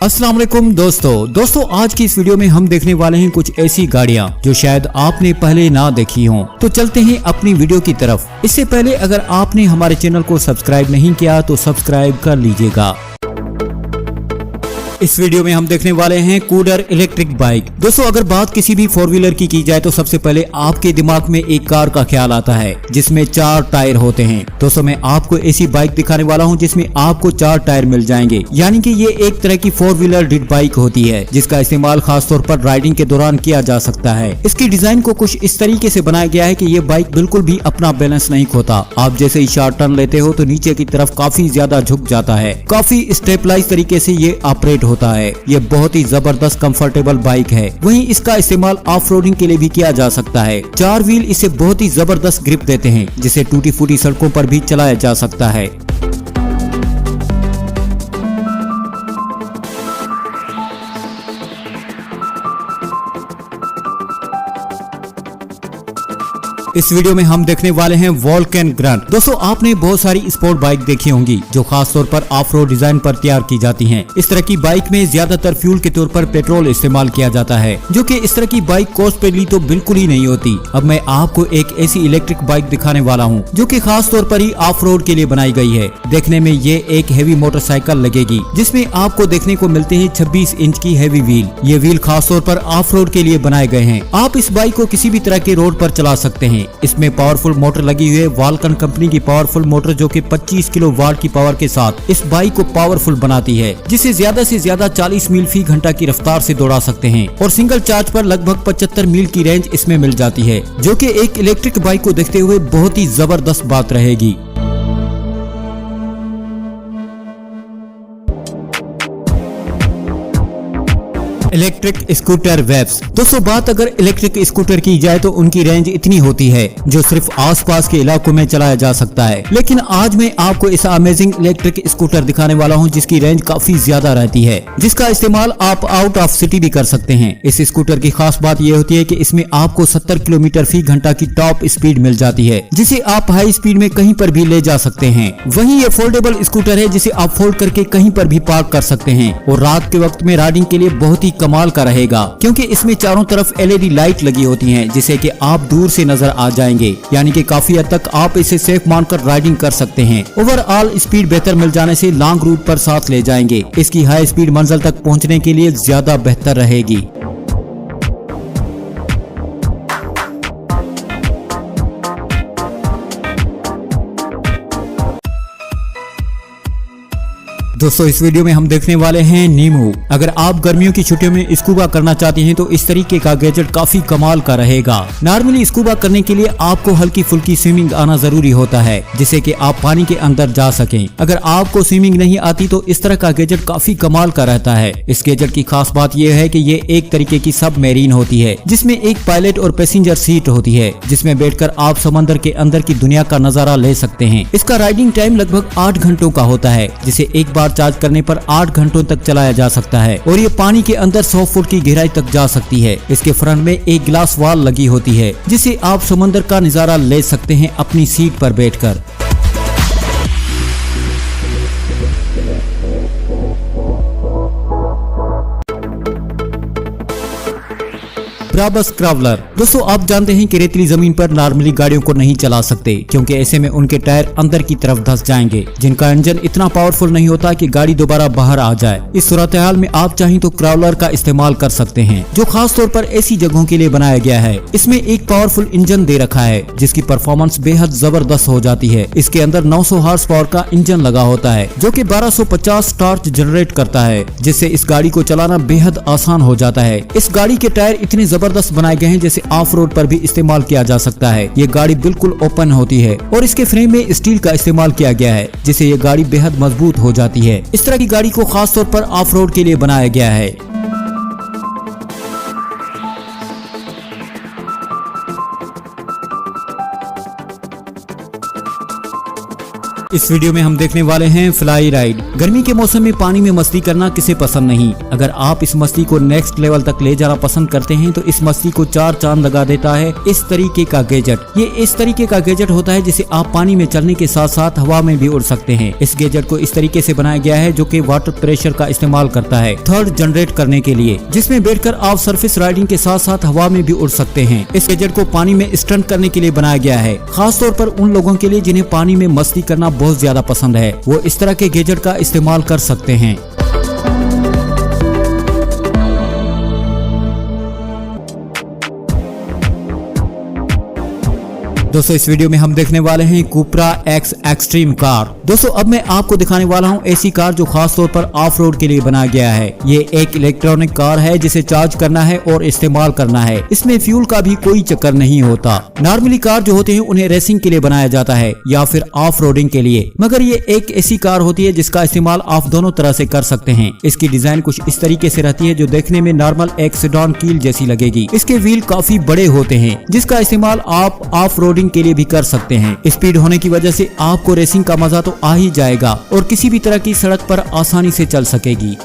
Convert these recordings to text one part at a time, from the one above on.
अस्सलाम वालेकुम दोस्तों आज की इस वीडियो में हम देखने वाले हैं कुछ ऐसी गाड़ियां जो शायद आपने पहले ना देखी हों। तो चलते हैं अपनी वीडियो की तरफ। इससे पहले अगर आपने हमारे चैनल को सब्सक्राइब नहीं किया तो सब्सक्राइब कर लीजिएगा। इस वीडियो में हम देखने वाले हैं कूडर इलेक्ट्रिक बाइक। दोस्तों अगर बात किसी भी फोर व्हीलर की जाए तो सबसे पहले आपके दिमाग में एक कार का ख्याल आता है जिसमें 4 टायर होते हैं। दोस्तों मैं आपको ऐसी बाइक दिखाने वाला हूं जिसमें आपको 4 टायर मिल जाएंगे, यानी कि ये एक तरह की फोर व्हीलर डिट बाइक होती है जिसका इस्तेमाल खास तौर पर राइडिंग के दौरान किया जा सकता है। इसकी डिजाइन को कुछ इस तरीके से बनाया गया है कि ये बाइक बिल्कुल भी अपना बैलेंस नहीं खोता। आप जैसे ही शार्ट टर्न लेते हो तो नीचे की तरफ काफी ज्यादा झुक जाता है। काफी स्टेबलाइज तरीके से ये ऑपरेट होता है। ये बहुत ही जबरदस्त कंफर्टेबल बाइक है। वहीं इसका इस्तेमाल ऑफ रोडिंग के लिए भी किया जा सकता है। 4 व्हील इसे बहुत ही जबरदस्त ग्रिप देते हैं जिसे टूटी फूटी सड़कों पर भी चलाया जा सकता है। इस वीडियो में हम देखने वाले हैं वोल्केन ग्रैंड। दोस्तों आपने बहुत सारी स्पोर्ट बाइक देखी होंगी जो खास तौर पर ऑफ रोड डिजाइन पर तैयार की जाती हैं। इस तरह की बाइक में ज्यादातर फ्यूल के तौर पर पेट्रोल इस्तेमाल किया जाता है, जो कि इस तरह की बाइक कॉस्टली तो बिल्कुल ही नहीं होती। अब मैं आपको एक ऐसी इलेक्ट्रिक बाइक दिखाने वाला हूँ जो कि खास तौर पर ही ऑफ रोड के लिए बनाई गई है। देखने में ये एक हैवी मोटरसाइकिल लगेगी जिसमें आपको देखने को मिलते हैं 26 इंच की हैवी व्हील। ये व्हील खास तौर पर ऑफ रोड के लिए बनाए गए हैं। आप इस बाइक को किसी भी तरह के रोड पर चला सकते हैं। इसमें पावरफुल मोटर लगी हुई है, वाल्कन कंपनी की पावरफुल मोटर जो कि 25 किलो वाट की पावर के साथ इस बाइक को पावरफुल बनाती है, जिसे ज्यादा से ज्यादा 40 मील फी घंटा की रफ्तार से दौड़ा सकते हैं और सिंगल चार्ज पर लगभग 75 मील की रेंज इसमें मिल जाती है, जो कि एक इलेक्ट्रिक बाइक को देखते हुए बहुत ही जबरदस्त बात रहेगी। Electric scooter waves. दोस्तों बात अगर इलेक्ट्रिक स्कूटर की जाए तो उनकी रेंज इतनी होती है जो सिर्फ आसपास के इलाकों में चलाया जा सकता है, लेकिन आज मैं आपको इस अमेजिंग इलेक्ट्रिक स्कूटर दिखाने वाला हूं जिसकी रेंज काफी ज्यादा रहती है, जिसका इस्तेमाल आप आउट ऑफ सिटी भी कर सकते हैं। इस स्कूटर की खास बात यह होती है कि इसमें आपको 70 किलोमीटर फी घंटा की टॉप स्पीड मिल जाती है, जिसे आप हाई स्पीड में कहीं पर भी ले जा सकते हैं। वहीं ये फोल्डेबल स्कूटर है जिसे आप फोल्ड करके कहीं पर भी पार्क कर सकते हैं और रात के वक्त में राइडिंग के लिए बहुत ही कमाल का रहेगा, क्योंकि इसमें चारों तरफ LED लाइट लगी होती हैं जिसे कि आप दूर से नजर आ जाएंगे, यानी कि काफी हद तक आप इसे सेफ मानकर राइडिंग कर सकते हैं। ओवरऑल स्पीड बेहतर मिल जाने से लॉन्ग रूट पर साथ ले जाएंगे। इसकी हाई स्पीड मंजिल तक पहुंचने के लिए ज्यादा बेहतर रहेगी। दोस्तों इस वीडियो में हम देखने वाले हैं नीमू। अगर आप गर्मियों की छुट्टियों में स्कूबा करना चाहते हैं तो इस तरीके का गैजेट काफी कमाल का रहेगा। नॉर्मली स्कूबा करने के लिए आपको हल्की फुल्की स्विमिंग आना जरूरी होता है जिससे कि आप पानी के अंदर जा सकें। अगर आपको स्विमिंग नहीं आती तो इस तरह का गैजेट काफी कमाल का रहता है। इस गैजेट की खास बात यह है कि ये एक तरीके की सबमरीन होती है जिसमें एक पायलट और पैसेंजर सीट होती है, जिसमें बैठकर आप समंदर के अंदर की दुनिया का नजारा ले सकते हैं। इसका राइडिंग टाइम लगभग 8 घंटों का होता है, जिसे एक बार चार्ज करने पर 8 घंटों तक चलाया जा सकता है और ये पानी के अंदर 100 फुट की गहराई तक जा सकती है। इसके फ्रंट में एक ग्लास वॉल लगी होती है जिसे आप समंदर का नजारा ले सकते हैं अपनी सीट पर बैठकर। ब्राबस क्रावलर। दोस्तों आप जानते हैं कि रेतीली जमीन पर नॉर्मली गाड़ियों को नहीं चला सकते क्योंकि ऐसे में उनके टायर अंदर की तरफ धंस जाएंगे, जिनका इंजन इतना पावरफुल नहीं होता कि गाड़ी दोबारा बाहर आ जाए। इस सूरत हाल में आप चाहें तो क्रावलर का इस्तेमाल कर सकते हैं, जो खास तौर पर ऐसी जगहों के लिए बनाया गया है। इसमें एक पावरफुल इंजन दे रखा है जिसकी परफॉर्मेंस बेहद जबरदस्त हो जाती है। इसके अंदर 900 हॉर्स पावर का इंजन लगा होता है जो कि 1250 टॉर्च जनरेट करता है, जिससे इस गाड़ी को चलाना बेहद आसान हो जाता है। इस गाड़ी के टायर इतने जबरदस्त बनाए गए हैं जैसे ऑफ रोड पर भी इस्तेमाल किया जा सकता है। ये गाड़ी बिल्कुल ओपन होती है और इसके फ्रेम में स्टील का इस्तेमाल किया गया है जिससे ये गाड़ी बेहद मजबूत हो जाती है। इस तरह की गाड़ी को खास तौर पर ऑफ रोड के लिए बनाया गया है। इस वीडियो में हम देखने वाले हैं फ्लाई राइड। गर्मी के मौसम में पानी में मस्ती करना किसे पसंद नहीं। अगर आप इस मस्ती को नेक्स्ट लेवल तक ले जाना पसंद करते हैं तो इस मस्ती को 4 चांद लगा देता है इस तरीके का गैजेट। ये इस तरीके का गैजेट होता है जिसे आप पानी में चलने के साथ साथ हवा में भी उड़ सकते हैं। इस गैजेट को इस तरीके से बनाया गया है जो कि वाटर प्रेशर का इस्तेमाल करता है थर्ड जनरेट करने के लिए, जिसमें बैठकर आप सरफेस राइडिंग के साथ साथ हवा में भी उड़ सकते हैं। इस गैजेट को पानी में स्टंट करने के लिए बनाया गया है, खास तौर पर उन लोगों के लिए जिन्हें पानी में मस्ती करना बहुत ज्यादा पसंद है। वो इस तरह के गैजेट का इस्तेमाल कर सकते हैं। दोस्तों इस वीडियो में हम देखने वाले हैं कुपरा एक्स एक्सट्रीम कार। दोस्तों अब मैं आपको दिखाने वाला हूं ऐसी कार जो खास तौर पर ऑफ रोड के लिए बनाया गया है। ये एक इलेक्ट्रॉनिक कार है जिसे चार्ज करना है और इस्तेमाल करना है। इसमें फ्यूल का भी कोई चक्कर नहीं होता। नॉर्मली कार जो होते हैं उन्हें रेसिंग के लिए बनाया जाता है या फिर ऑफ रोडिंग के लिए, मगर ये एक ऐसी कार होती है जिसका इस्तेमाल आप दोनों तरह से कर सकते हैं। इसकी डिजाइन कुछ इस तरीके से रहती है जो देखने में नॉर्मल एक सेडान कील जैसी लगेगी। इसके व्हील काफी बड़े होते हैं जिसका इस्तेमाल आप ऑफ रोडिंग के लिए भी कर सकते हैं। स्पीड होने की वजह से आपको रेसिंग का मजा तो आ ही जाएगा और किसी भी तरह की सड़क पर आसानी से चल सकेगी।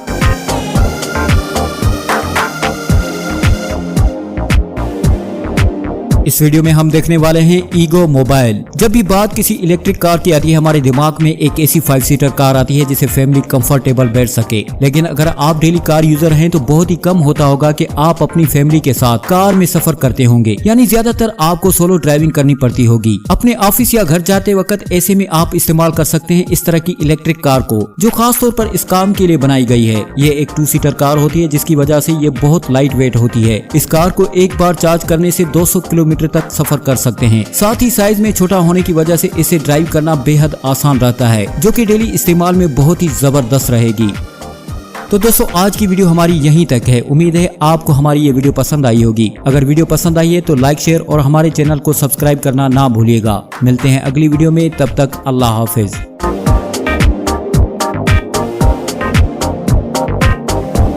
इस वीडियो में हम देखने वाले हैं ईगो मोबाइल। जब भी बात किसी इलेक्ट्रिक कार की आती है हमारे दिमाग में एक ऐसी 5 सीटर कार आती है जिसे फैमिली कंफर्टेबल बैठ सके। लेकिन अगर आप डेली कार यूजर हैं तो बहुत ही कम होता होगा कि आप अपनी फैमिली के साथ कार में सफर करते होंगे, यानी ज्यादातर आपको सोलो ड्राइविंग करनी पड़ती होगी। अपने ऑफिस या घर जाते वक्त ऐसे में आप इस्तेमाल कर सकते हैं इस तरह की इलेक्ट्रिक कार को जो खास तौर पर इस काम के लिए बनाई गई है। ये एक 2 सीटर कार होती है जिसकी वजह से ये बहुत लाइट वेट होती है। इस कार को एक बार चार्ज करने से 200 किलोमीटर तक सफर कर सकते हैं। साथ ही साइज में छोटा होने की वजह से इसे ड्राइव करना बेहद आसान रहता है जो कि डेली इस्तेमाल में बहुत ही जबरदस्त रहेगी। तो दोस्तों आज की वीडियो हमारी यहीं तक है। उम्मीद है आपको हमारी ये वीडियो पसंद आई होगी। अगर वीडियो पसंद आई है तो लाइक, शेयर और हमारे चैनल को सब्सक्राइब करना ना भूलिएगा। मिलते हैं अगली वीडियो में, तब तक अल्लाह हाफिज।